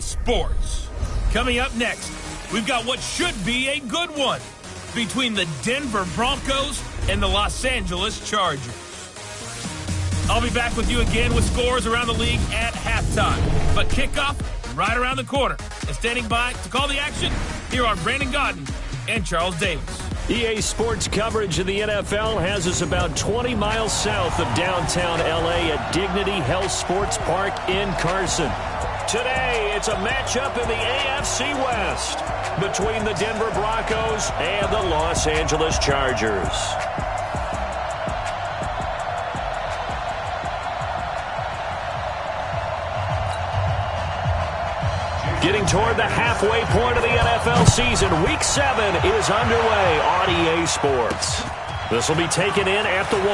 Sports. Coming up next, we've got what should be a good one between the Denver Broncos and the Los Angeles Chargers. I'll be back with you again with scores around the league at halftime. But kickoff right around the corner. And standing by to call the action, here are Brandon Godden and Charles Davis. EA Sports coverage of the NFL has us about 20 miles south of downtown L.A. at Dignity Health Sports Park in Carson. Today, it's a matchup in the AFC West between the Denver Broncos and the Los Angeles Chargers. Getting toward the halfway point of the NFL season, Week 7 is underway on EA Sports. This will be taken in at the 1.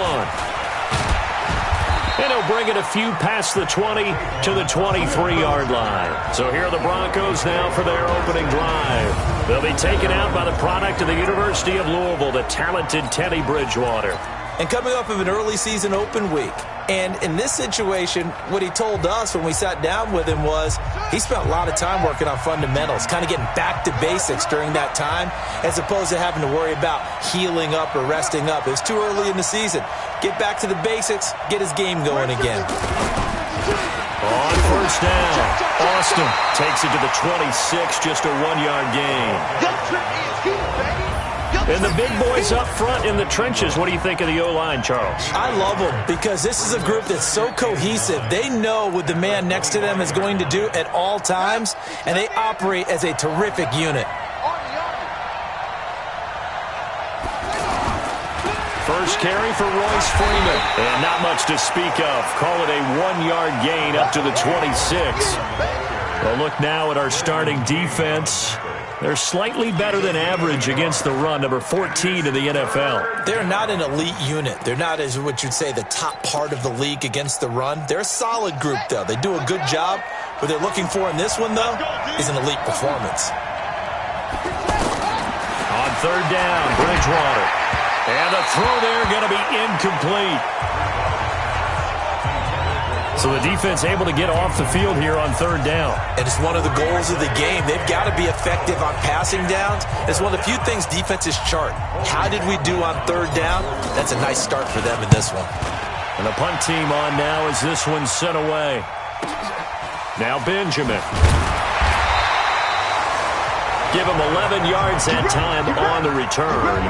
And he'll bring it a few past the 20 to the 23-yard line. So here are the Broncos now for their opening drive. They'll be taken out by the product of the University of Louisville, the talented Teddy Bridgewater. And coming off of an early season open week. And in this situation, what he told us when we sat down with him was he spent a lot of time working on fundamentals, kind of getting back to basics during that time, as opposed to having to worry about healing up or resting up. It was too early in the season. Get back to the basics, get his game going again. On first down, Austin takes it to the 26, just a 1-yard gain. And the big boys up front in the trenches, what do you think of the O-line, Charles? I love them because this is a group that's so cohesive. They know what the man next to them is going to do at all times, and they operate as a terrific unit. First carry for Royce Freeman. And not much to speak of. Call it a 1-yard gain up to the 26. Well, look now at our starting defense. They're slightly better than average against the run, number 14 in the NFL. They're not an elite unit. They're not, as what you'd say, the top part of the league against the run. They're a solid group, though. They do a good job. What they're looking for in this one, though, is an elite performance. On third down, Bridgewater. And the throw there going to be incomplete. So the defense able to get off the field here on third down. And it's one of the goals of the game. They've got to be effective on passing downs. It's one of the few things defenses chart. How did we do on third down? That's a nice start for them in this one. And the punt team on now as this one's sent away. Now Benjamin. Give him 11 yards that time on the return.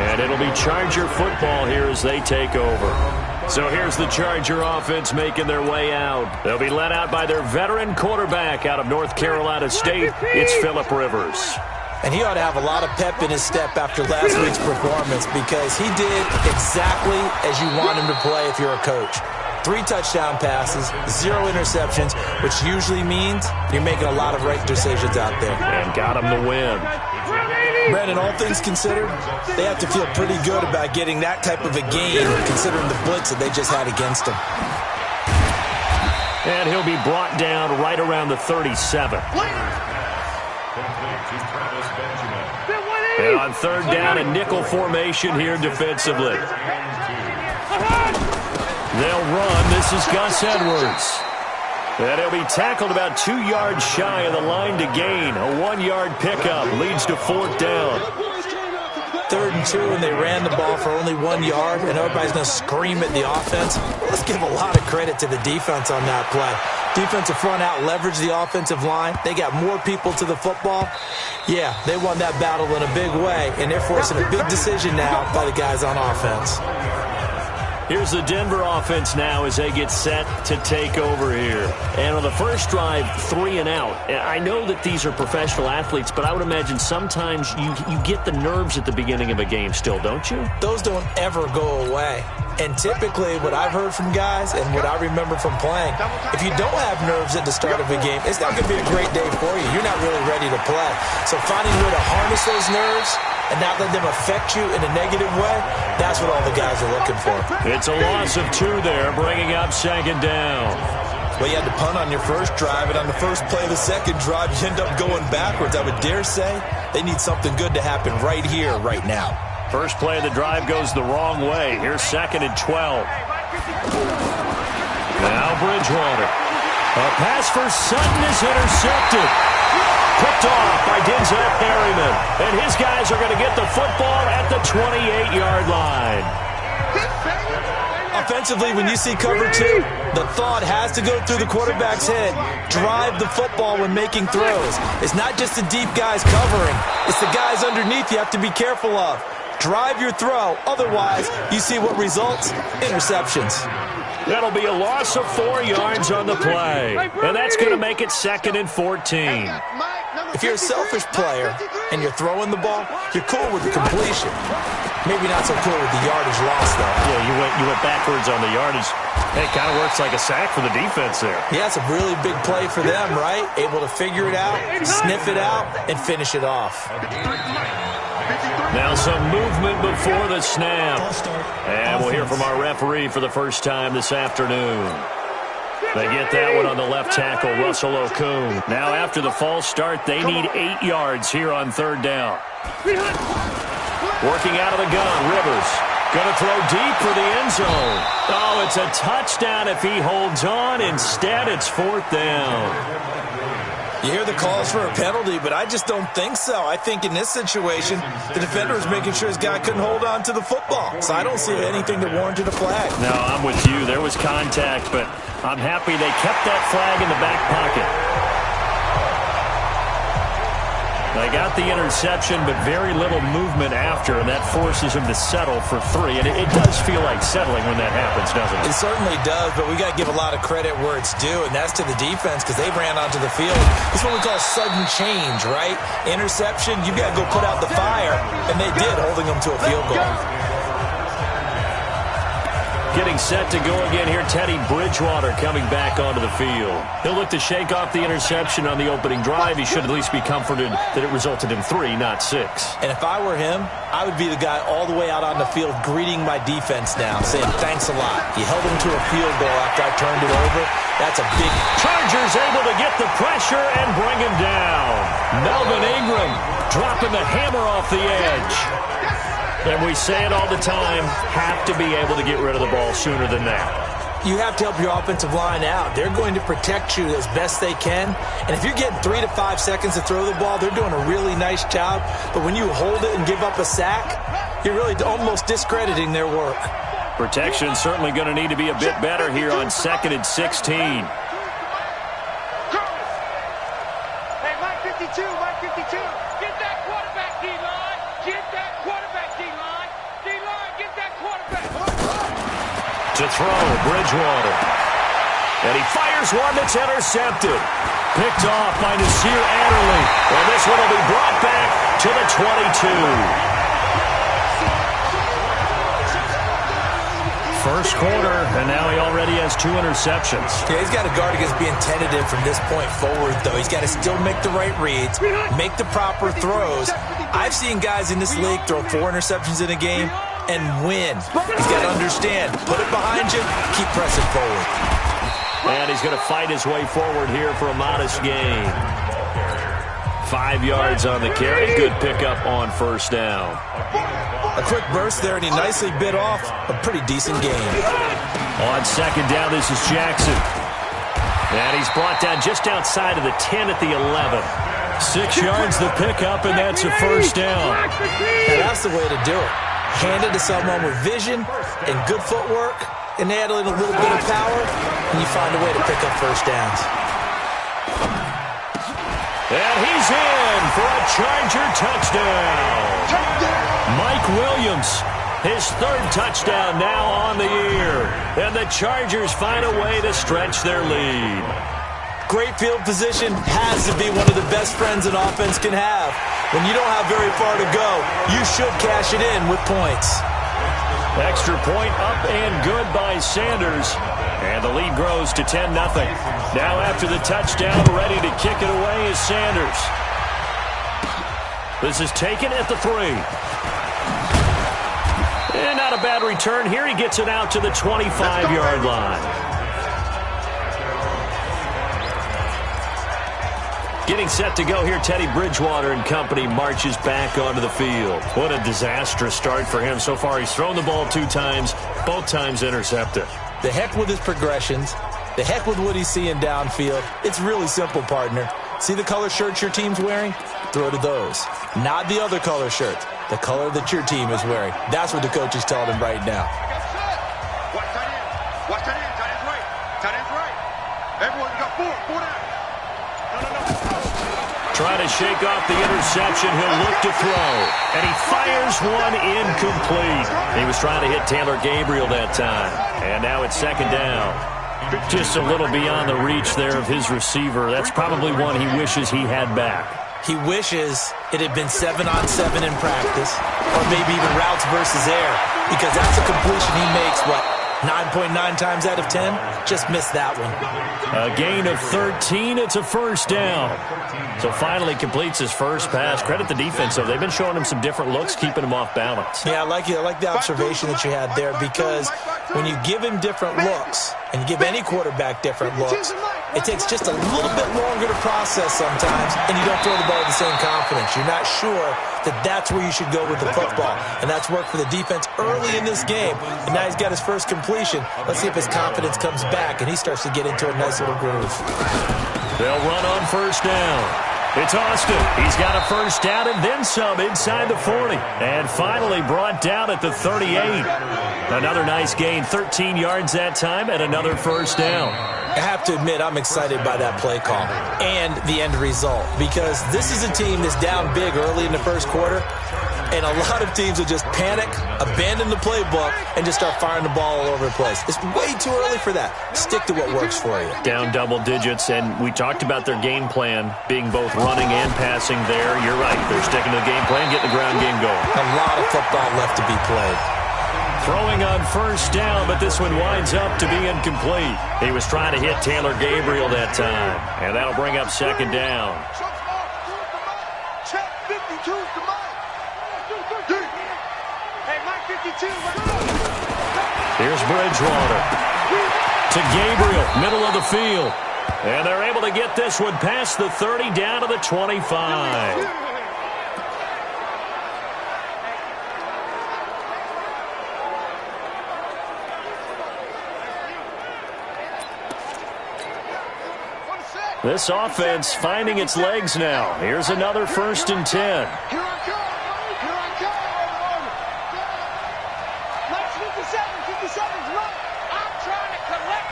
And it'll be Charger football here as they take over. So here's the Charger offense making their way out. They'll be led out by their veteran quarterback out of North Carolina State. It's Phillip Rivers. And he ought to have a lot of pep in his step after last week's performance because he did exactly as you want him to play if you're a coach. 3 touchdown passes, 0 interceptions, which usually means you're making a lot of right decisions out there. And got him the win. Brandon, all things considered, they have to feel pretty good about getting that type of a game considering the blitz that they just had against them. And he'll be brought down right around the 37. And on third down, a nickel formation here defensively. They'll run. This is Gus Edwards. And he'll be tackled about 2 yards shy of the line to gain. A 1-yard pickup leads to fourth down. 3rd and 2, and they ran the ball for only 1 yard, and everybody's going to scream at the offense. Let's give a lot of credit to the defense on that play. Defensive front out leveraged the offensive line. They got more people to the football. Yeah, they won that battle in a big way, and they're forcing a big decision now by the guys on offense. Here's the Denver offense now as they get set to take over here. And on the first drive, 3 and out. I know that these are professional athletes, but I would imagine sometimes you get the nerves at the beginning of a game still, don't you? Those don't ever go away. And typically what I've heard from guys and what I remember from playing, if you don't have nerves at the start of a game, it's not going to be a great day for you. You're not really ready to play. So finding a way to harness those nerves and not let them affect you in a negative way, that's what all the guys are looking for. It's a loss of 2 there, bringing up second down. Well, you had to punt on your first drive, and on the first play of the second drive, you end up going backwards. I would dare say they need something good to happen right here, right now. First play of the drive goes the wrong way. Here's 2nd and 12. Now Bridgewater. A pass for Sutton is intercepted. Picked off by Denzel Perryman. And his guys are going to get the football at the 28-yard line. Offensively, when you see cover two, the thought has to go through the quarterback's head. Drive the football when making throws. It's not just the deep guys covering. It's the guys underneath you have to be careful of. Drive your throw. Otherwise, you see what results? Interceptions. That'll be a loss of 4 yards on the play. And that's going to make it 2nd and 14. If you're a selfish player and you're throwing the ball, you're cool with the completion. Maybe not so cool with the yardage loss, though. Yeah, you went backwards on the yardage. It kind of works like a sack for the defense there. Yeah, it's a really big play for them, right? Able to figure it out, sniff it out, and finish it off. Now some movement before the snap. And we'll hear from our referee for the first time this afternoon. They get that one on the left tackle, Russell Okung. Now after the false start, they need 8 yards here on 3rd down. Working out of the gun, Rivers. Going to throw deep for the end zone. Oh, it's a touchdown if he holds on. Instead, it's 4th down. You hear the calls for a penalty, but I just don't think so. I think in this situation, the defender was making sure his guy couldn't hold on to the football. So I don't see anything that warranted a flag. No, I'm with you. There was contact, but I'm happy they kept that flag in the back pocket. They got the interception, but very little movement after, and that forces him to settle for 3. And it does feel like settling when that happens, doesn't it? It certainly does, but we got to give a lot of credit where it's due, and that's to the defense because they ran onto the field. This is what we call sudden change, right? Interception, you got to go put out the fire, and they did, holding them to a field goal. Getting set to go again here, Teddy Bridgewater coming back onto the field. He'll look to shake off the interception on the opening drive. He should at least be comforted that it resulted in 3, not 6. And if I were him, I would be the guy all the way out on the field greeting my defense now, saying thanks a lot. You held him to a field goal after I turned it over. That's a big... Chargers able to get the pressure and bring him down. Melvin Ingram dropping the hammer off the edge. And we say it all the time, have to be able to get rid of the ball sooner than that. You have to help your offensive line out. They're going to protect you as best they can. And if you're getting 3 to 5 seconds to throw the ball, they're doing a really nice job. But when you hold it and give up a sack, you're really almost discrediting their work. Protection certainly going to need to be a bit better here on 2nd and 16. Hey, Mike 52, Mike 52. Get that quarterback, D-line. Get that quarterback, D-line. D-line, get that quarterback. To throw, Bridgewater. And he fires one that's intercepted. Picked off by Nasir Adderley. And this one will be brought back to the 22. First quarter, and now he already has 2 interceptions. Yeah, he's got to guard against being tentative from this point forward, though. He's got to still make the right reads, make the proper throws. I've seen guys in this league throw 4 interceptions in a game and win. He's got to understand, put it behind you, keep pressing forward. And he's going to fight his way forward here for a modest gain. 5 yards on the carry. Good pickup on 1st down. A quick burst there, and he nicely bit off a pretty decent game. On 2nd down, this is Jackson. And he's brought down just outside of the 10 at the 11. 6 yards the pickup, and that's a 1st down. Now, that's the way to do it. Hand it to someone with vision and good footwork, and add in a little bit of power, and you find a way to pick up 1st downs. And he's in for a Charger touchdown. Mike Williams, his 3rd touchdown now on the year. And the Chargers find a way to stretch their lead. Great field position has to be one of the best friends an offense can have. When you don't have very far to go, you should cash it in with points. Extra point up and good by Sanders. And the lead grows to 10-0. Now after the touchdown, ready to kick it away is Sanders. This is taken at the 3. And not a bad return here. He gets it out to the 25-yard line. Getting set to go here, Teddy Bridgewater and company marches back onto the field. What a disastrous start for him. So far, he's thrown the ball 2 times, both times intercepted. The heck with his progressions. The heck with what he's seeing downfield. It's really simple, partner. See the color shirts your team's wearing? Throw to those. Not the other color shirts. The color that your team is wearing. That's what the coach is telling him right now. Watch tight end. Watch tight end. Tight end's right. Tight end's right. Everyone got four. Four down. No. Trying to shake off the interception. He'll look to throw. And he fires one incomplete. He was trying to hit Taylor Gabriel that time. And now it's second down. Just a little beyond the reach there of his receiver. That's probably one he wishes he had back. He wishes it had been 7-on-7 in practice, or maybe even routes versus air, because that's a completion he makes, 9.9 times out of 10? Just missed that one. A gain of 13. It's a first down. So finally completes his first pass. Credit the defense, though. They've been showing him some different looks, keeping him off balance. Yeah, I like the observation that you had there, because when you give him different looks, and you give any quarterback different looks, it takes just a little bit longer to process sometimes, and you don't throw the ball with the same confidence. You're not sure that that's where you should go with the football, and that's worked for the defense early in this game, and now he's got his first completion. Let's see if his confidence comes back, and he starts to get into a nice little groove. They'll run on first down. It's Austin. He's got a first down and then some inside the 40. And finally brought down at the 38. Another nice gain, 13 yards that time, and another first down. I have to admit, I'm excited by that play call and the end result, because this is a team that's down big early in the first quarter, and a lot of teams will just panic, abandon the playbook, and just start firing the ball all over the place. It's way too early for that. Stick to what works for you. Down double digits, and we talked about their game plan being both running and passing there. You're right. They're sticking to the game plan, getting the ground game going. A lot of football left to be played. Throwing on first down, but this one winds up to be incomplete. He was trying to hit Taylor Gabriel that time, and that'll bring up second down. Check 52's the mic. Hey, Mike 52. Here's Bridgewater to Gabriel, middle of the field. And they're able to get this one past the 30 down to the 25. This offense finding its legs now. Here's another 1st and 10. Here I come. Here I come. Mike's 57. 57's right. I'm trying to collect.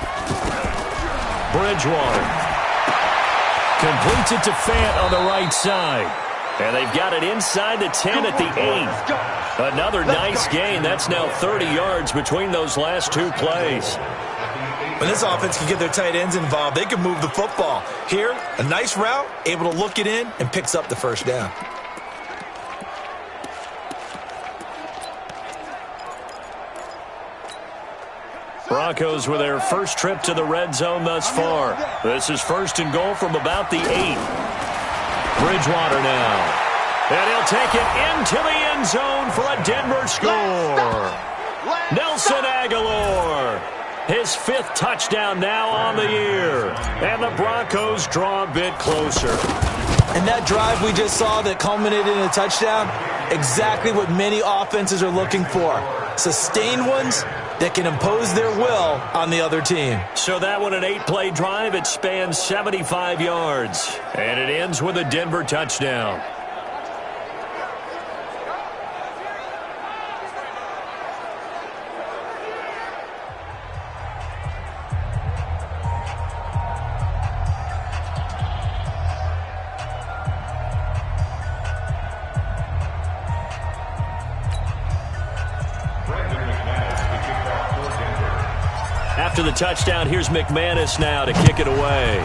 Bridgewater completes it to Fant on the right side. And they've got it inside the 10 at the 8. Another nice gain. That's now 30 yards between those last two plays. When this offense can get their tight ends involved, they can move the football. Here, a nice route, able to look it in, and picks up the first down. Broncos with their first trip to the red zone thus far. This is 1st and goal from about the 8. Bridgewater now. And he'll take it into the end zone for a Denver score. Nelson Aguilar. His 5th touchdown now on the year. And the Broncos draw a bit closer. And that drive we just saw that culminated in a touchdown, exactly what many offenses are looking for. Sustained ones that can impose their will on the other team. So that one, an 8-play drive. It spans 75 yards. And it ends with a Denver touchdown. After the touchdown, here's McManus now to kick it away.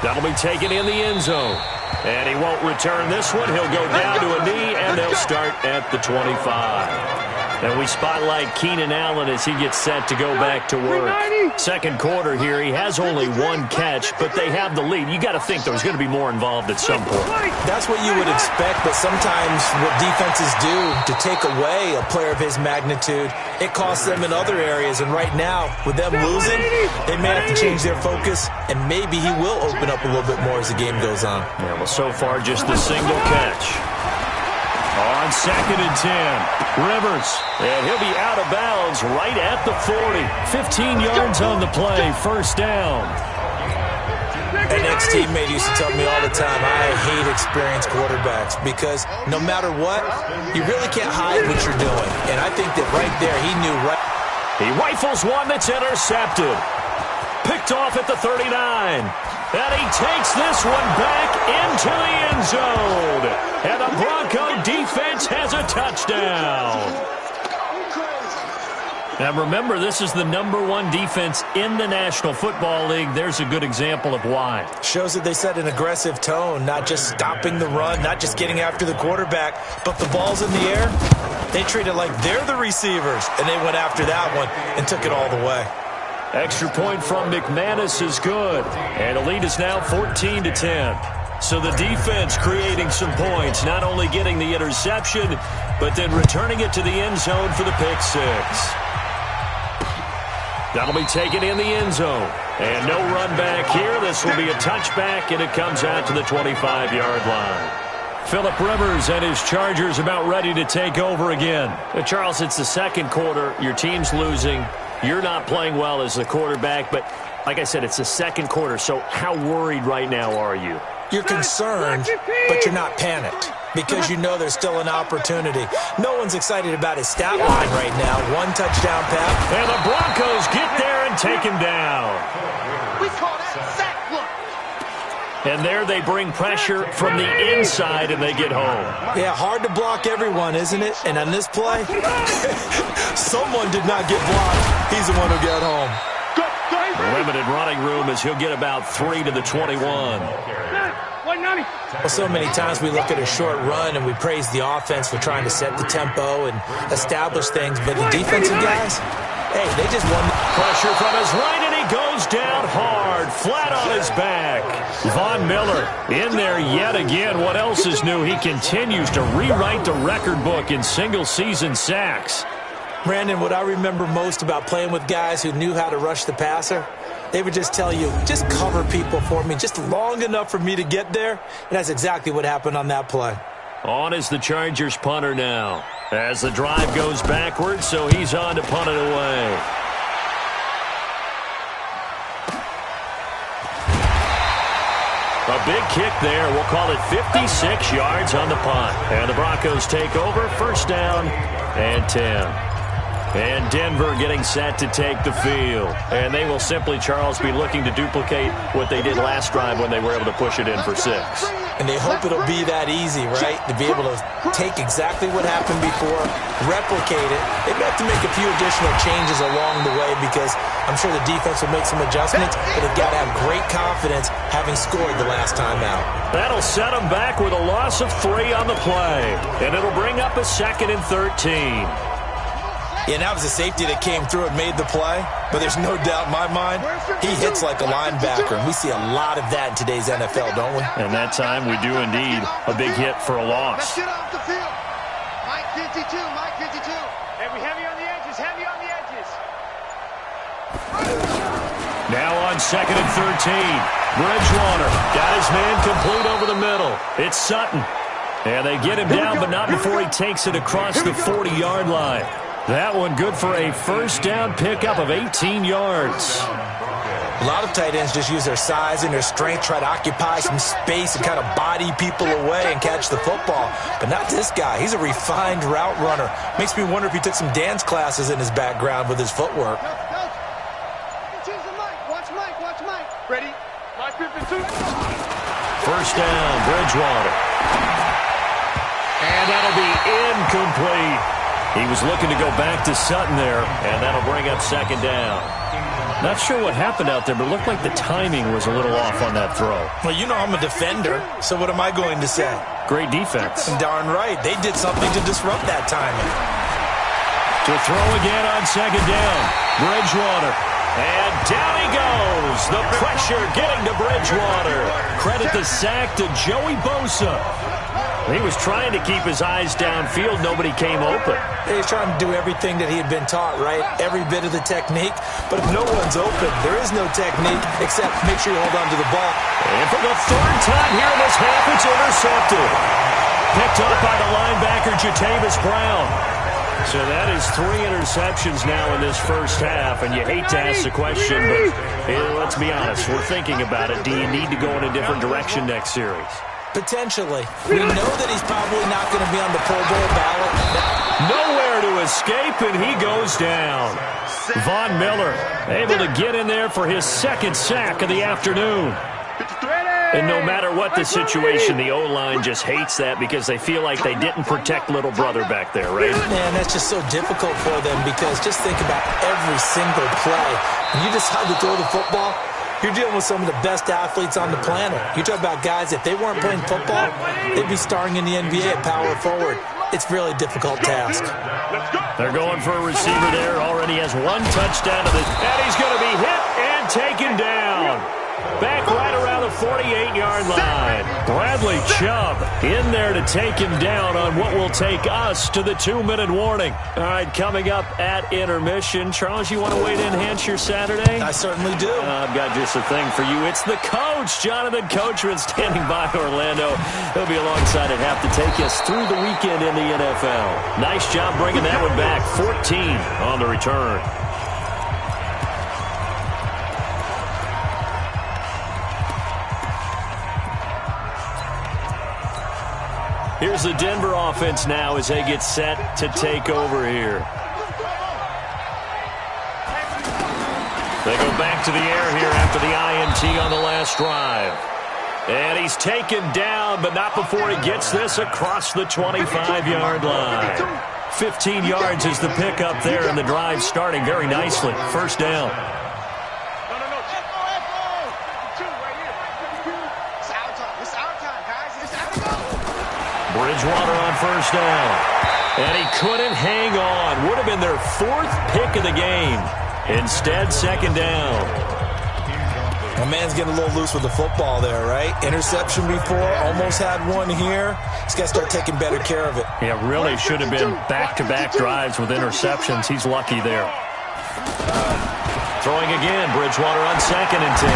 That'll be taken in the end zone. And he won't return this one. He'll go down to a knee, and they'll start at the 25. And we spotlight Keenan Allen as he gets set to go back to work. Second quarter here, he has only 1 catch, but they have the lead. You got to think there's going to be more involved at some point. That's what you would expect, but sometimes what defenses do to take away a player of his magnitude, it costs them in other areas. And right now, with them losing, they may have to change their focus, and maybe he will open up a little bit more as the game goes on. Yeah, well, so far, just the single catch. On 2nd and 10, Rivers. And he'll be out of bounds right at the 40. 15 yards on the play, first down. An ex-teammate used to tell me all the time, I hate experienced quarterbacks because no matter what, you really can't hide what you're doing. And I think that right there, he knew right. He rifles one that's intercepted. Picked off at the 39. And he takes this one back into the end zone. And the Bronco defense has a touchdown. Now remember, this is the #1 defense in the National Football League. There's a good example of why. Shows that they set an aggressive tone, not just stopping the run, not just getting after the quarterback, but the ball's in the air. They treat it like they're the receivers, and they went after that one and took it all the way. Extra point from McManus is good. And the lead is now 14-10. So the defense creating some points, not only getting the interception, but then returning it to the end zone for the pick six. That'll be taken in the end zone. And no run back here. This will be a touchback, and it comes out to the 25-yard line. Phillip Rivers and his Chargers about ready to take over again. Charles, it's the second quarter. Your team's losing. You're not playing well as the quarterback, but like I said, it's the second quarter. So how worried right now are you? You're concerned, but you're not panicked because you know there's still an opportunity. No one's excited about his stat line right now. One touchdown pass. And the Broncos get there and take him down. We call that sack look. And there they bring pressure from the inside, and they get home. Yeah, hard to block everyone, isn't it? And on this play, someone did not get blocked. He's the one who got home. Limited running room as he'll get about 3 to the 21. Well, so many times we look at a short run and we praise the offense for trying to set the tempo and establish things, but the defensive guys, hey, they just won. Pressure from his right, and he goes down hard, flat on his back. Von Miller in there yet again. What else is new? He continues to rewrite the record book in single-season sacks. Brandon, what I remember most about playing with guys who knew how to rush the passer, they would just tell you, just cover people for me, just long enough for me to get there. And that's exactly what happened on that play. On is the Chargers punter now. As the drive goes backwards, so he's on to punt it away. A big kick there. We'll call it 56 yards on the punt. And the Broncos take over, first down and 10. And Denver getting set to take the field. And they will simply, Charles, be looking to duplicate what they did last drive when they were able to push it in for 6. And they hope it'll be that easy, right? To be able to take exactly what happened before, replicate it. They may have to make a few additional changes along the way because I'm sure the defense will make some adjustments, but they've got to have great confidence having scored the last time out. That'll set them back with a loss of 3 on the play. And it'll bring up a 2nd and 13. Yeah, that was a safety that came through and made the play, but there's no doubt in my mind, he hits like a linebacker, and we see a lot of that in today's NFL, don't we? And that time we do indeed a big hit for a loss. Let's get off the field. Mike 52, Mike 52. Hey, we heavy on the edges, heavy on the edges. Now on 2nd and 13, Bridgewater got his man complete over the middle. It's Sutton. And they get him down, but not before he takes it across the 40-yard line. That one good for a first down pickup of 18 yards. A lot of tight ends just use their size and their strength, try to occupy some space and kind of body people away and catch the football. But not this guy. He's a refined route runner. Makes me wonder if he took some dance classes in his background with his footwork. Watch Mike. Ready? Mike 52. First down, Bridgewater. And that'll be incomplete. He was looking to go back to Sutton there, and that'll bring up 2nd down. Not sure what happened out there, but it looked like the timing was a little off on that throw. Well, you know I'm a defender, so what am I going to say? Great defense. Darn right. They did something to disrupt that timing. To throw again on 2nd down. Bridgewater. And down he goes. The pressure getting to Bridgewater. Credit the sack to Joey Bosa. He was trying to keep his eyes downfield. Nobody came open. He was trying to do everything that he had been taught, right? Every bit of the technique. But if no one's open, there is no technique except make sure you hold on to the ball. And for the 3rd time here in this half, it's intercepted. Picked up by the linebacker, Jatavis Brown. So that is 3 interceptions now in this first half, and you hate to ask the question, but let's be honest, we're thinking about it. Do you need to go in a different direction next series? Potentially. We know that he's probably not going to be on the Pro Bowl ballot. Nowhere to escape, and he goes down. Von Miller able to get in there for his second sack of the afternoon. And no matter what the situation, the O-line just hates that because they feel like they didn't protect little brother back there, right? Man, that's just so difficult for them because just think about every single play. When you decide to throw the football, you're dealing with some of the best athletes on the planet. You talk about guys, if they weren't playing football, they'd be starring in the NBA at power forward. It's a really difficult task. They're going for a receiver there. Already has 1 touchdown to this. And he's going to be hit and taken down. Back right around the 48-yard line. Bradley Chubb in there to take him down on what will take us to the 2-minute warning. All right, coming up at intermission. Charles, you want to wait in, enhance your Saturday? I certainly do. I've got just a thing for you. It's the coach, Jonathan Coachman, standing by Orlando. He'll be alongside at half to take us through the weekend in the NFL. Nice job bringing that one back. 14 on the return. Here's the Denver offense now as they get set to take over here. They go back to the air here after the INT on the last drive. And he's taken down, but not before he gets this across the 25-yard line. 15 yards is the pickup there, and the drive starting very nicely. First down. Bridgewater on first down. And he couldn't hang on. Would have been their 4th pick of the game. Instead, second down. My man's getting a little loose with the football there, right? Interception before, almost had one here. He's got to start taking better care of it. Yeah, really should have been back-to-back drives with interceptions. He's lucky there. Throwing again, Bridgewater on 2nd and 10.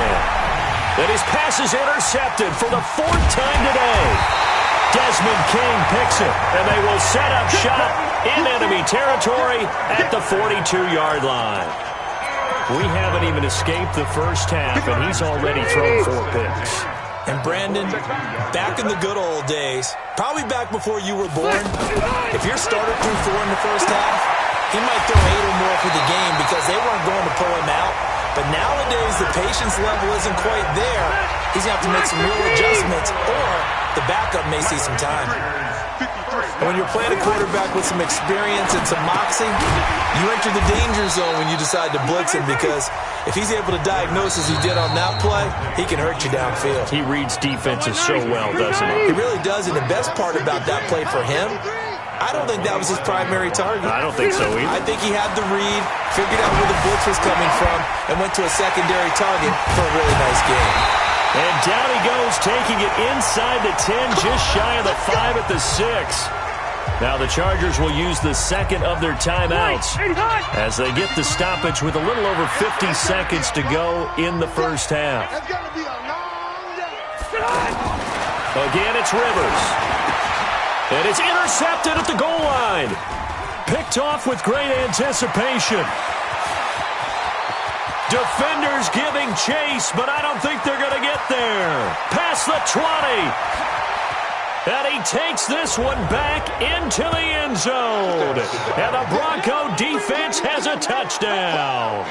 Then his pass is intercepted for the 4th time today. Desmond King picks it, and they will set up shop in enemy territory at the 42-yard line. We haven't even escaped the first half, and he's already thrown 4 picks. And Brandon, back in the good old days, probably back before you were born, if your starter threw 4 in the first half, he might throw 8 or more for the game because they weren't going to pull him out. But nowadays, the patience level isn't quite there. He's going to have to make some real adjustments, or the backup may see some time. When you're playing a quarterback with some experience and some moxie, you enter the danger zone when you decide to blitz him because if he's able to diagnose as he did on that play, he can hurt you downfield. He reads defenses so well, doesn't he? He really does, and the best part about that play for him, I don't think that was his primary target. I don't think so either. I think he had the read, figured out where the blitz was coming from, and went to a secondary target for a really nice game. And down he goes, taking it inside the 10, just shy of the 5 at the 6. Now the Chargers will use the second of their timeouts as they get the stoppage with a little over 50 seconds to go in the first half. Again, it's Rivers. And it's intercepted at the goal line. Picked off with great anticipation. Defenders giving chase, but I don't think they're going to get there. Past the 20. And he takes this one back into the end zone. And the Bronco defense has a touchdown.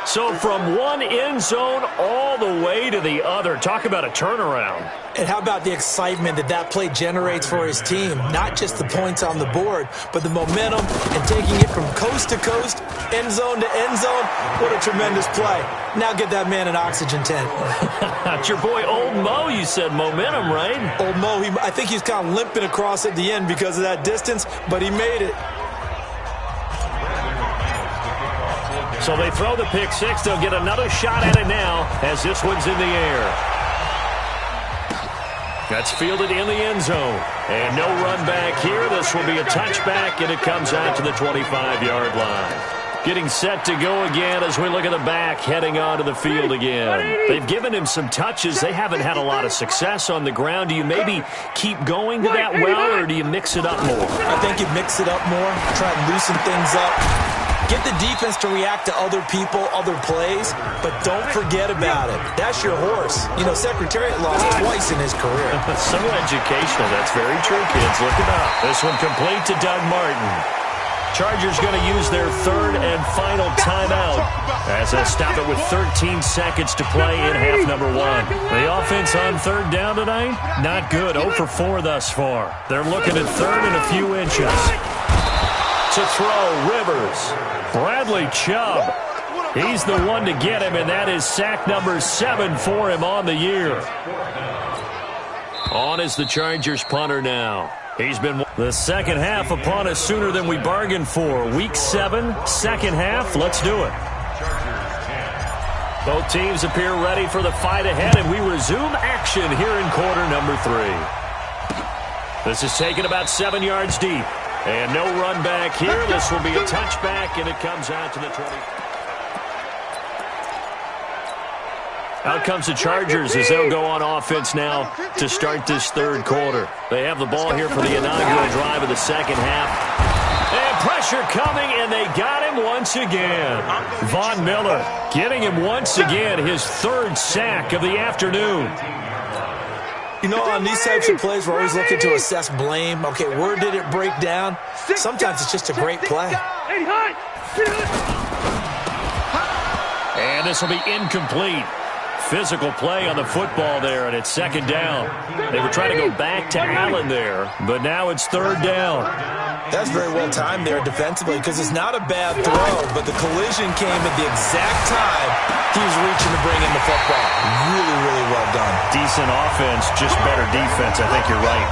So from one end zone all the way to the other. Talk about a turnaround. And how about the excitement that that play generates for his team? Not just the points on the board, but the momentum and taking it from coast to coast, end zone to end zone. What a tremendous play. Now get that man an oxygen tent. It's your boy Old Mo, you said momentum, right? Old Mo, I think he's kind of limping across at the end because of that distance, but he made it. So they throw the pick 6. They'll get another shot at it now as this one's in the air. That's fielded in the end zone. And no run back here. This will be a touchback, and it comes out to the 25-yard line. Getting set to go again as we look at the back heading onto the field again. They've given him some touches. They haven't had a lot of success on the ground. Do you maybe keep going to that well, or do you mix it up more? I think you mix it up more, try to loosen things up. Get the defense to react to other people, other plays, but don't forget about it. That's your horse. You know, Secretariat lost twice in his career. So educational. That's very true, kids. Look it up. This one complete to Doug Martin. Chargers going to use their third and final timeout as they stop it with 13 seconds to play in half number one. The offense on third down tonight, not good. 0 for 4 thus far. They're looking at third and a few inches. To throw, Rivers. Bradley Chubb. He's the one to get him, and that is sack number 7 for him on the year. On is the Chargers punter now. He's been the second half upon us sooner than we bargained for. Week 7, second half. Let's do it. Both teams appear ready for the fight ahead, and we resume action here in quarter number 3. This is taken about 7 yards deep. And no run back here. This will be a touchback, and it comes out to the 20. Out comes the Chargers as they'll go on offense now to start this third quarter. They have the ball here for the inaugural drive of the second half. And pressure coming, and they got him once again. Von Miller getting him once again, his third sack of the afternoon. You know, on these types of plays, we're always looking to assess blame. Okay, where did it break down? Sometimes it's just a great play. And this will be incomplete. Physical play on the football there, and it's second down. They were trying to go back to Allen there, but now it's third down. That's very well timed there defensively because it's not a bad throw, but the collision came at the exact time he was reaching to bring in the football. Really, really well done. Decent offense, just better defense. I think you're right.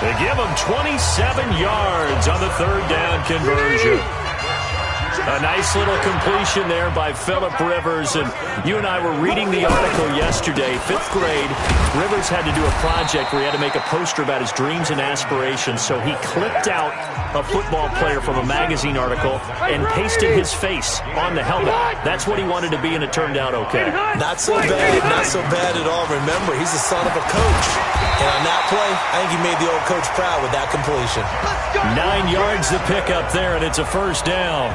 They give him 27 yards on the third down conversion. A nice little completion there by Phillip Rivers. And you and I were reading the article yesterday. 5th grade, Rivers had to do a project where he had to make a poster about his dreams and aspirations. So he clipped out a football player from a magazine article and pasted his face on the helmet. That's what he wanted to be, and it turned out okay. Not so bad. Not so bad at all. Remember, he's the son of a coach. And on that play, I think he made the old coach proud with that completion. 9 yards to pick up there, and it's a first down.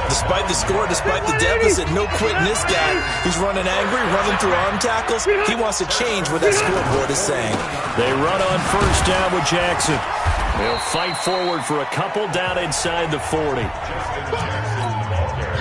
Despite the score, despite the deficit, no quitting this guy. He's running angry, running through arm tackles. He wants to change what that scoreboard is saying. They run on first down with Jackson. They'll fight forward for a couple down inside the 40.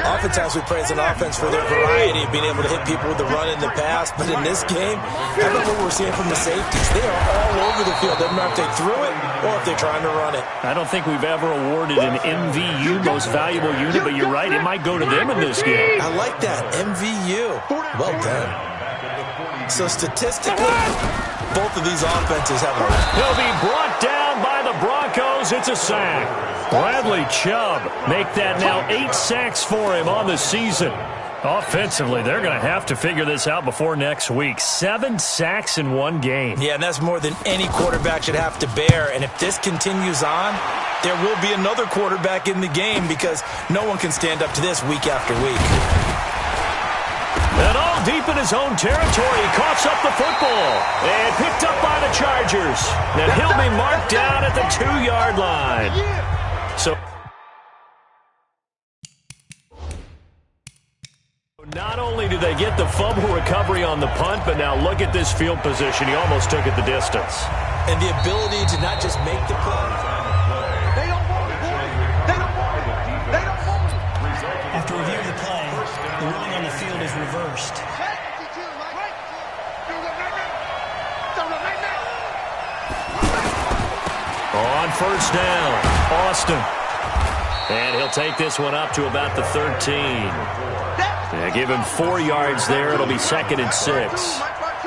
Oftentimes we praise an offense for their variety of being able to hit people with the run and the pass, but in this game, how about what we're seeing from the safeties? They are all over the field. Doesn't matter if they threw it or if they're trying to run it. I don't think we've ever awarded an MVU, most valuable unit, but you're right, it might go to them in this game. I like that, MVU. Well done. So statistically, both of these offenses have a... He'll be brought down by the Broncos. It's a sack. Bradley Chubb make that now 8 sacks for him on the season. Offensively, they're going to have to figure this out before next week. 7 sacks in one game. Yeah, and that's more than any quarterback should have to bear. And if this continues on, there will be another quarterback in the game because no one can stand up to this week after week. And all deep in his own territory, he coughs up the football. And picked up by the Chargers. And he'll be marked down at the 2-yard line. So not only did they get the fumble recovery on the punt, but now look at this field position. He almost took it the distance. And the ability to not just make the play. They don't want it, boy. They don't want it. They don't want it. After reviewing the play, the ruling on the field is reversed. On first down, Austin. And he'll take this one up to about the 13. Yeah, give him 4 yards there. It'll be 2nd and 6.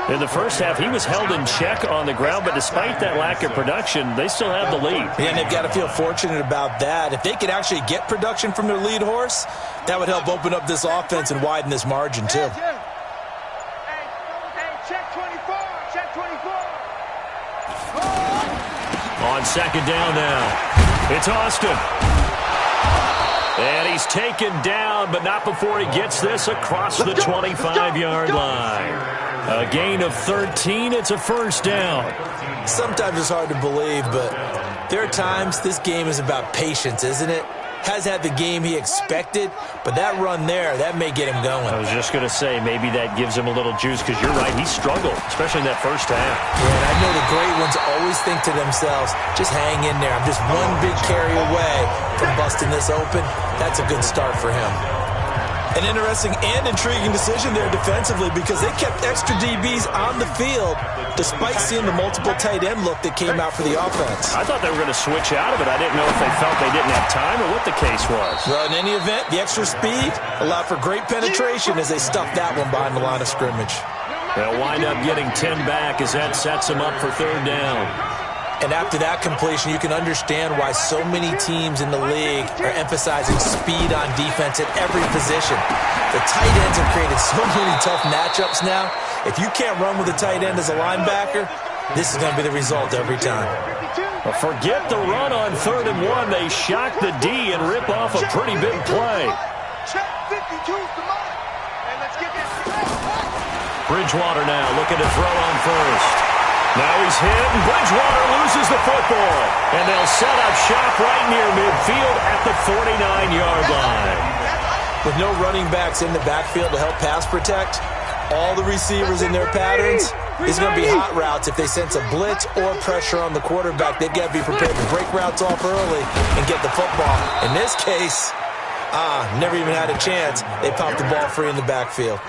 In the first half, he was held in check on the ground, but despite that lack of production, they still have the lead. Yeah, and they've got to feel fortunate about that. If they could actually get production from their lead horse, that would help open up this offense and widen this margin, too. Hey, check 24. Check 24. On second down now, it's Austin. And he's taken down, but not before he gets this across the 25-yard line. A gain of 13. It's a first down. Sometimes it's hard to believe, but there are times this game is about patience, isn't it? Has had the game he expected, but that run there, that may get him going. I was just going to say, maybe that gives him a little juice, because you're right, he struggled, especially in that first half. Yeah, and I know the great ones always think to themselves, just hang in there. I'm just one big carry away from busting this open. That's a good start for him. An interesting and intriguing decision there defensively, because they kept extra DBs on the field despite seeing the multiple tight end look that came out for the offense. I thought they were going to switch out of it. I didn't know if they felt they didn't have time or what the case was. Well, in any event, the extra speed allowed for great penetration as they stuffed that one behind the line of scrimmage. They'll wind up getting 10 back as that sets them up for third down. And after that completion, you can understand why so many teams in the league are emphasizing speed on defense at every position. The tight ends have created so many tough matchups now. If you can't run with a tight end as a linebacker, this is going to be the result every time. Well, forget the run on 3rd and 1. They shock the D and rip off a pretty big play. Bridgewater now looking to throw on first. Now he's hit, and Bridgewater loses the football. And they'll set up shop right near midfield at the 49-yard line. With no running backs in the backfield to help pass protect, all the receivers in their patterns, these are going to be hot routes. If they sense a blitz or pressure on the quarterback, they've got to be prepared to break routes off early and get the football. In this case, never even had a chance. They popped the ball free in the backfield.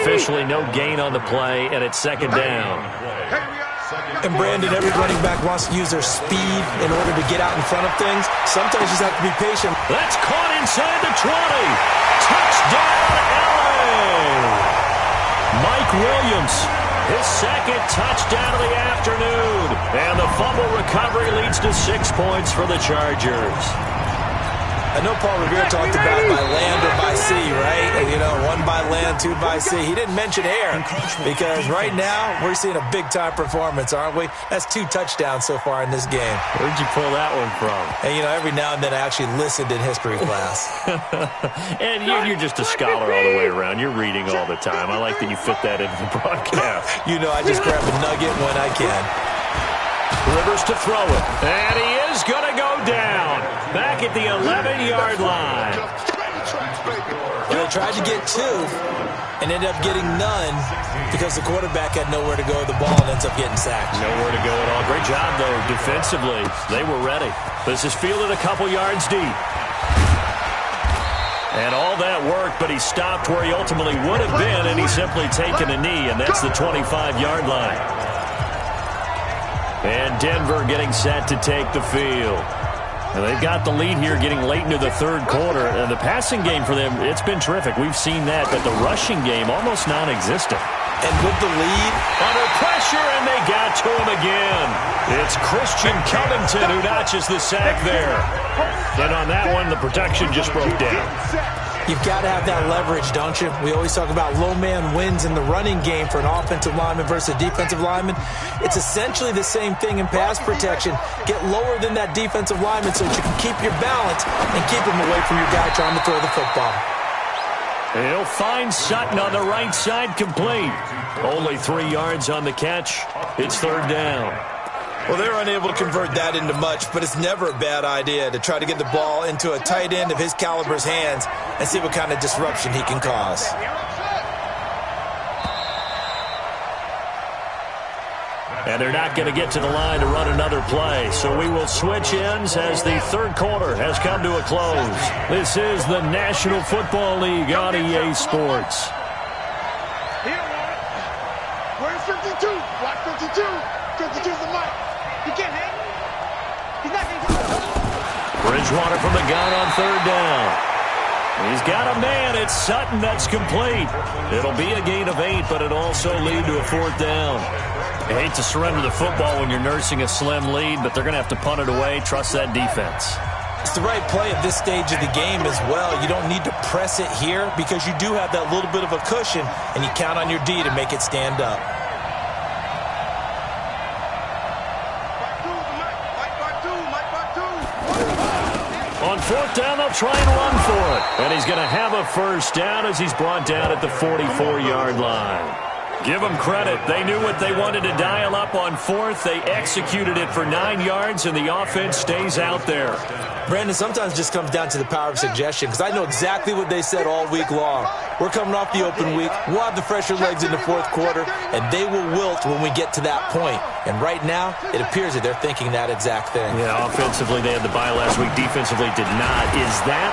Officially no gain on the play, and it's second down. And Brandon, every running back wants to use their speed in order to get out in front of things. Sometimes you just have to be patient. That's caught inside the 20. Touchdown, LA! Mike Williams, his second touchdown of the afternoon. And the fumble recovery leads to 6 points for the Chargers. I know Paul Revere talked about by land or by sea, right? You know, 1 by land, 2 by sea. He didn't mention air because right now we're seeing a big-time performance, aren't we? That's 2 touchdowns so far in this game. Where'd you pull that one from? And, you know, every now and then I actually listened in history class. And you're just a scholar all the way around. You're reading all the time. I like that you fit that into the broadcast. You know, I just grab a nugget when I can. Rivers to throw it. And he is going to go down. Back at the 11-yard line. Well, they tried to get 2 and ended up getting none because the quarterback had nowhere to go with the ball and ends up getting sacked. Nowhere to go at all. Great job, though, defensively. They were ready. This is fielded a couple yards deep. And all that work, but he stopped where he ultimately would have been, and he's simply taken a knee, and that's the 25-yard line. And Denver getting set to take the field. And they've got the lead here getting late into the third quarter. And the passing game for them, it's been terrific. We've seen that, but the rushing game almost non-existent. And with the lead, under pressure, and they got to him again. It's Christian Covington who notches the sack there. And on that one, the protection just broke down. You've got to have that leverage, don't you? We always talk about low man wins in the running game for an offensive lineman versus a defensive lineman. It's essentially the same thing in pass protection. Get lower than that defensive lineman so that you can keep your balance and keep him away from your guy trying to throw the football. He'll find Sutton on the right side, complete. Only 3 yards on the catch. It's third down. Well, they're unable to convert that into much, but it's never a bad idea to try to get the ball into a tight end of his caliber's hands and see what kind of disruption he can cause. And they're not going to get to the line to run another play. So we will switch ends as the third quarter has come to a close. This is the National Football League on EA Sports. Where's 52? Block 52. 52's the mic. He can't hit. He's not going to get. Bridgewater from the gun on third down. He's got a man. It's Sutton. That's complete. It'll be a gain of 8, but it'll also lead to a fourth down. I hate to surrender the football when you're nursing a slim lead, but they're going to have to punt it away. Trust that defense. It's the right play at this stage of the game as well. You don't need to press it here because you do have that little bit of a cushion, and you count on your D to make it stand up. On fourth down, they'll try and run for it. And he's going to have a first down as he's brought down at the 44-yard line. Give them credit. They knew what they wanted to dial up on fourth. They executed it for 9 yards, and the offense stays out there. Brandon, sometimes it just comes down to the power of suggestion, because I know exactly what they said all week long. We're coming off the open week. We'll have the fresher legs in the fourth quarter, and they will wilt when we get to that point. And right now, it appears that they're thinking that exact thing. Yeah, offensively, they had the bye last week. Defensively, did not. Is that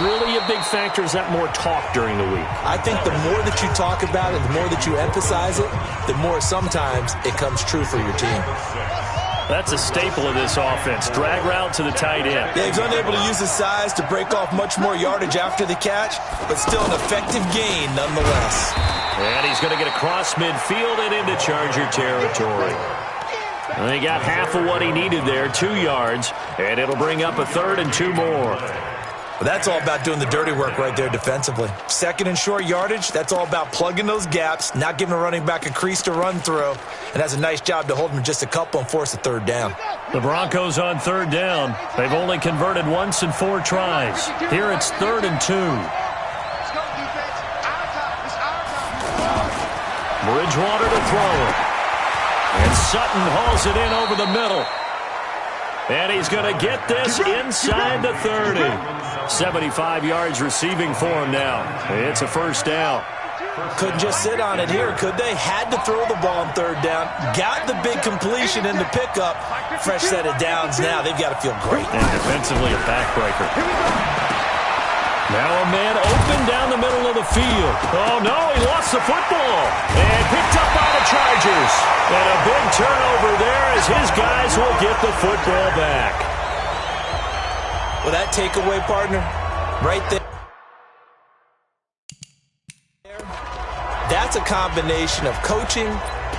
really a big factor? Is that more talk during the week? I think the more that you talk about it, the more that you emphasize it, the more sometimes it comes true for your team. That's a staple of this offense. Drag route to the tight end. Yeah, he's unable to use his size to break off much more yardage after the catch, but still an effective gain nonetheless. And he's going to get across midfield and into Charger territory. And he got half of what he needed there, 2 yards, and it'll bring up a 3rd and 2 more. But that's all about doing the dirty work right there defensively. Second and short yardage, that's all about plugging those gaps, not giving a running back a crease to run through, and that's a nice job to hold him just a couple and force a 3rd down. The Broncos on 3rd down. They've only converted once in 4 tries. Here it's 3rd and 2. Bridgewater to throw it. And Sutton hauls it in over the middle. And he's going to get this inside the 30. 75 yards receiving for him now. It's a first down. Couldn't just sit on it here, could they? Had to throw the ball on 3rd down. Got the big completion in the pickup. Fresh set of downs now. They've got to feel great. And defensively a backbreaker. Now a man open down the middle of the field. Oh, no, he lost the football. And picked up by the Chargers. And a big turnover there as his guys will get the football back. Well, that takeaway, partner, right there. That's a combination of coaching,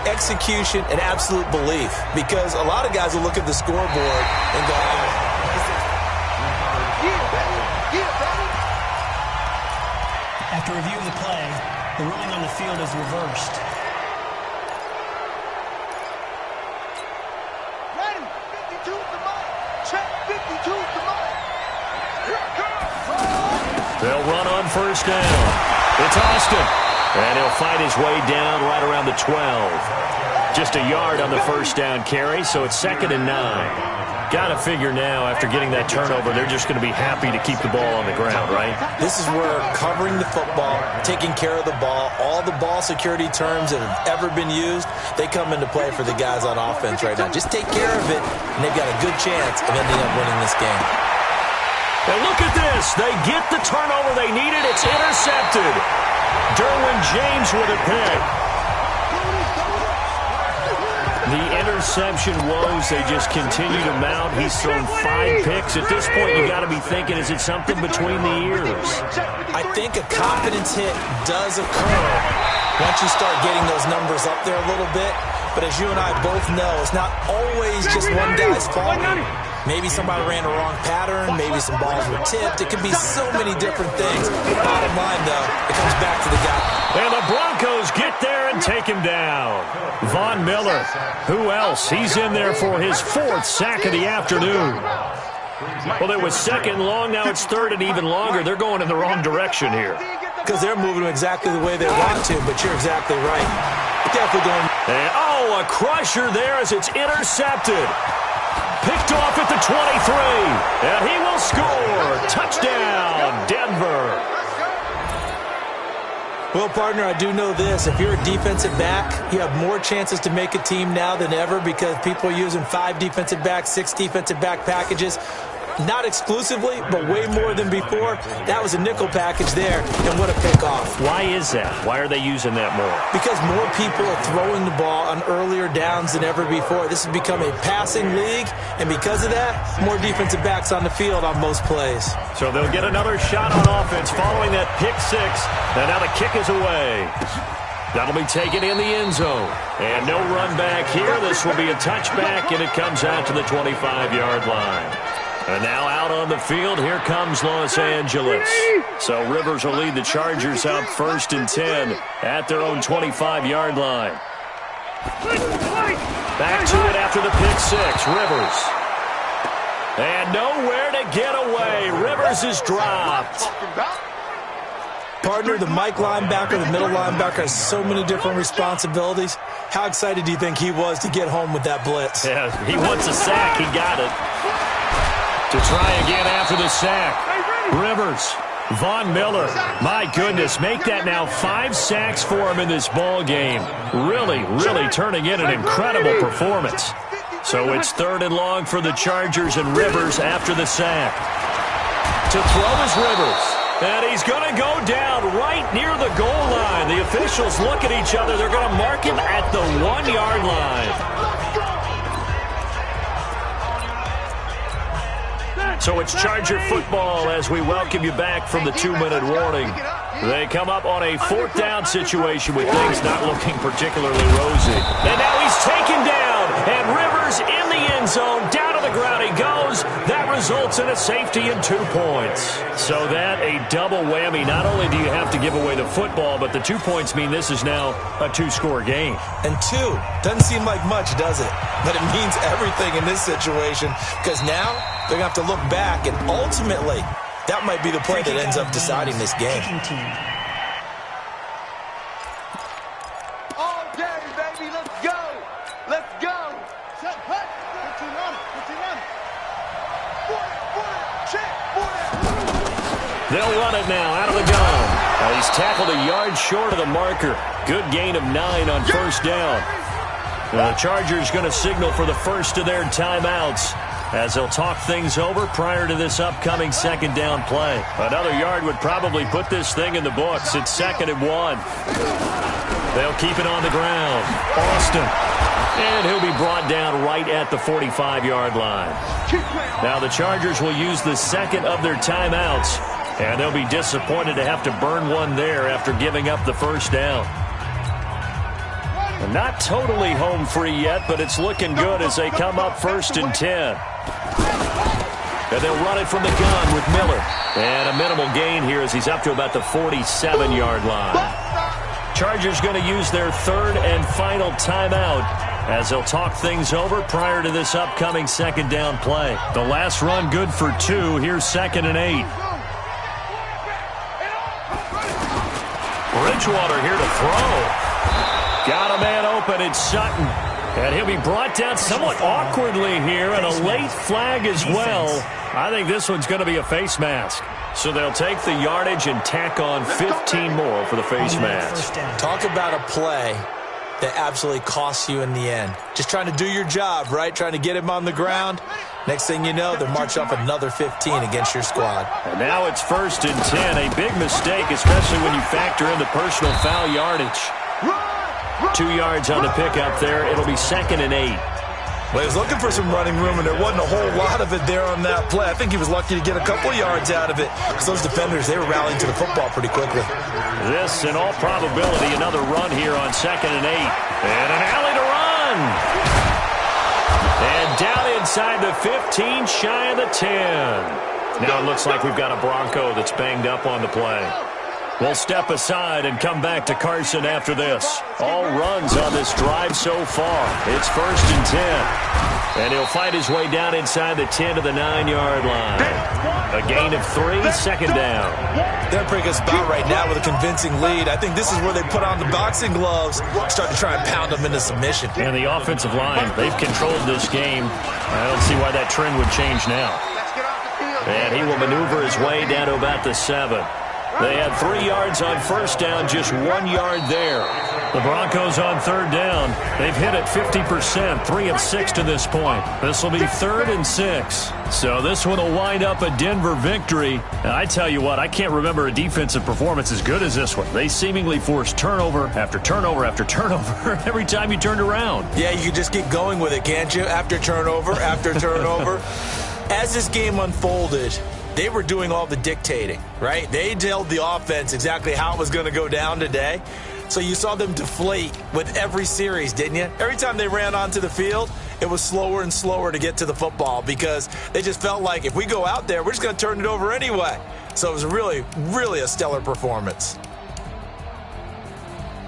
execution, and absolute belief. Because a lot of guys will look at the scoreboard and go, After review of the play, the ruling on the field is reversed. Ready, 52 to Mike. Check 52 to Mike. Here it comes. They'll run on first down. It's Austin. And he'll fight his way down right around the 12. Just a yard on the first down carry, so it's 2nd and 9. Got to figure now, after getting that turnover, they're just going to be happy to keep the ball on the ground, right? This is where covering the football, taking care of the ball, all the ball security terms that have ever been used, they come into play for the guys on offense right now. Just take care of it, and they've got a good chance of ending up winning this game. And look at this. They get the turnover they needed. It's intercepted. Derwin James with a pick. The interception woes, they just continue to mount. He's thrown 5 picks. At this point, you got to be thinking, is it something between the ears? I think a confidence hit does occur once you start getting those numbers up there a little bit. But as you and I both know, it's not always just one guy's fault. Maybe somebody ran a wrong pattern. Maybe some balls were tipped. It could be so many different things. Bottom line, though, it comes back to the guy. And the Broncos get there and take him down. Von Miller, who else? He's in there for his 4th sack of the afternoon. Well, it was 2nd long. Now it's 3rd and even longer. They're going in the wrong direction here. Because they're moving exactly the way they want to, but you're exactly right. Definitely going. And, oh, a crusher there as it's intercepted. Picked off at the 23. And he will score. Touchdown, Denver. Well, partner, I do know this. If you're a defensive back, you have more chances to make a team now than ever because people are using 5 defensive backs, 6 defensive back packages. Not exclusively, but way more than before. That was a nickel package there, and what a pickoff. Why is that? Why are they using that more? Because more people are throwing the ball on earlier downs than ever before. This has become a passing league, and because of that, more defensive backs on the field on most plays. So they'll get another shot on offense following that pick 6, and now the kick is away. That'll be taken in the end zone. And no run back here. This will be a touchback, and it comes out to the 25-yard line. And now out on the field, here comes Los Angeles. So Rivers will lead the Chargers out 1st and 10 at their own 25-yard line. Back to it after the pick 6, Rivers. And nowhere to get away. Rivers is dropped. Partner, the Mike linebacker, the middle linebacker, has so many different responsibilities. How excited do you think he was to get home with that blitz? Yeah, he wants a sack. He got it. To try again after the sack. Rivers. Von Miller, my goodness, make that now 5 sacks for him in this ball game. Really, really turning in an incredible performance. So it's 3rd and long for the Chargers, and Rivers after the sack. To throw is Rivers, and he's going to go down right near the goal line. The officials look at each other. They're going to mark him at the 1-yard line. So it's Charger football as we welcome you back from the 2-minute warning. They come up on a 4th down situation with things not looking particularly rosy. And now he's taken down, and Rivers in the end zone. Down to the ground he goes. That results in a safety and 2 points. So that a double whammy. Not only do you have to give away the football, but the 2 points mean this is now a 2-score game. And 2 doesn't seem like much, does it? But it means everything in this situation, because now they're going to have to look back, and ultimately, that might be the play that ends up deciding this game. All day, baby, let's go. Let's go. Set, hut. 15 on it, 15 on it. 40, check, 40. They'll run it now out of the gun. He's tackled a yard short of the marker. Good gain of 9 on 1st down. The Chargers going to signal for the first of their timeouts as they'll talk things over prior to this upcoming 2nd down play. Another yard would probably put this thing in the books. It's 2nd and 1. They'll keep it on the ground. Austin. And he'll be brought down right at the 45-yard line. Now the Chargers will use the 2nd of their timeouts, and they'll be disappointed to have to burn one there after giving up the 1st down. Not totally home free yet, but it's looking good as they come up 1st and 10. And they'll run it from the gun with Miller. And a minimal gain here as he's up to about the 47-yard line. Chargers going to use their 3rd and final timeout as they'll talk things over prior to this upcoming 2nd down play. The last run good for 2. Here's 2nd and 8. Bridgewater here to throw. Got a man open. It's Sutton. And he'll be brought down somewhat awkwardly here, and a late flag as well. I think this one's going to be a face mask. So they'll take the yardage and tack on 15 more for the face mask. Talk about a play that absolutely costs you in the end. Just trying to do your job, right? Trying to get him on the ground. Next thing you know, they'll march off another 15 against your squad. And now it's 1st and 10. A big mistake, especially when you factor in the personal foul yardage. 2 yards on the pickup there. It'll be 2nd and 8. Well, he was looking for some running room, and there wasn't a whole lot of it there on that play. I think he was lucky to get a couple yards out of it because those defenders, they were rallying to the football pretty quickly. This, in all probability, another run here on 2nd and 8. And an alley to run. And down inside the 15, shy of the 10. Now it looks like we've got a Bronco that's banged up on the play. We'll step aside and come back to Carson after this. All runs on this drive so far. It's 1st and 10. And he'll fight his way down inside the 10 to the 9-yard line. A gain of 3, 2nd down. They're in a pretty good spot right now with a convincing lead. I think this is where they put on the boxing gloves, start to try and pound them into submission. And the offensive line, they've controlled this game. I don't see why that trend would change now. And he will maneuver his way down to about the 7. They had 3 yards on 1st down, just 1 yard there. The Broncos on 3rd down. They've hit it 50%, 3 of 6 to this point. This will be 3rd and 6. So this one will wind up a Denver victory. And I tell you what, I can't remember a defensive performance as good as this one. They seemingly forced turnover after turnover after turnover every time you turned around. Yeah, you can just keep going with it, can't you? After turnover, after turnover. As this game unfolded, they were doing all the dictating, right? They told the offense exactly how it was going to go down today. So you saw them deflate with every series, didn't you? Every time they ran onto the field, it was slower and slower to get to the football because they just felt like if we go out there, we're just going to turn it over anyway. So it was really, really a stellar performance.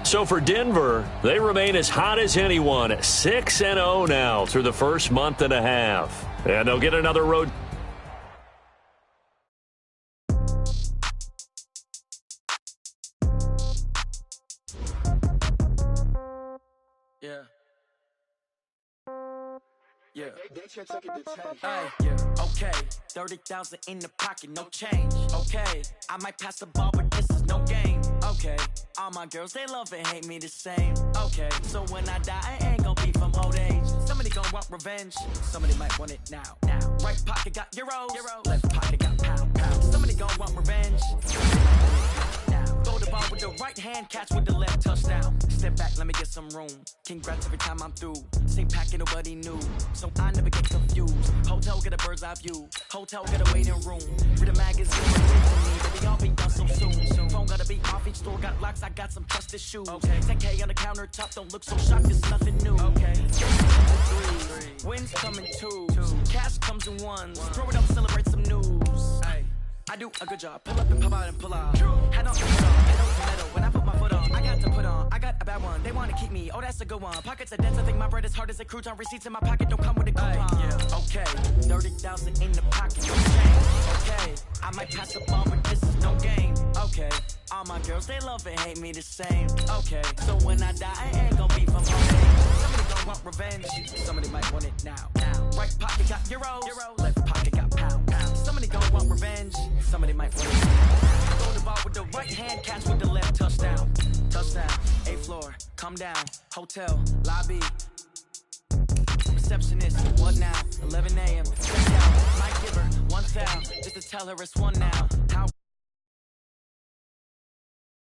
So for Denver, they remain as hot as anyone, 6-0 now through the first month and a half. And they'll get another road. Yeah. Yeah. Yeah. Okay. 30,000 in the pocket, no change. Okay. I might pass the ball, but this is no game. Okay. All my girls, they love and hate me the same. Okay. So when I die, I ain't gon' be from old age. Somebody gon' want revenge. Somebody might want it now. Right pocket got euros. Left pocket got pound. Somebody gon' want revenge. Throw the ball with the right hand, catch with the left, touchdown. Step back, let me get some room. Congrats every time I'm through. Same packet, nobody knew, so I never get confused. Hotel, get a bird's eye view. Hotel, get a waiting room. Read a magazine, wait for me. Baby, I'll be done so soon. Phone gotta be off, each store got locks, I got some trusted shoes. Okay. 10K on the countertop, don't look so shocked, it's nothing new. Okay. Three. Wins come in twos. Cash comes in ones. Throw it up, celebrate some news. Ay. I do a good job. Pull up and pop out and pull out. Head on, head on to metal. When I put my foot on, I got to put on. I got a bad one. They want to keep me. Oh, that's a good one. Pockets are dense. I think my bread is hard as a crouton. Receipts in my pocket don't come with a coupon. Yeah. Okay. 30,000 in the pocket. No change. Okay. I might pass the ball, but this is no game. Okay. All my girls, they love and hate me the same. Okay. So when I die, I ain't gonna be from home. Somebody gon' want revenge. Somebody might want it now. Right pocket got euros. Left pocket got pound. Somebody gon' want revenge. Somebody might want it. Throw the ball with the right hand, catch with the left, touchdown. Touchdown, 8th floor, come down. Hotel, lobby. Receptionist, what now? 11 a.m. Check out, might give her one foul, just to tell her it's one now.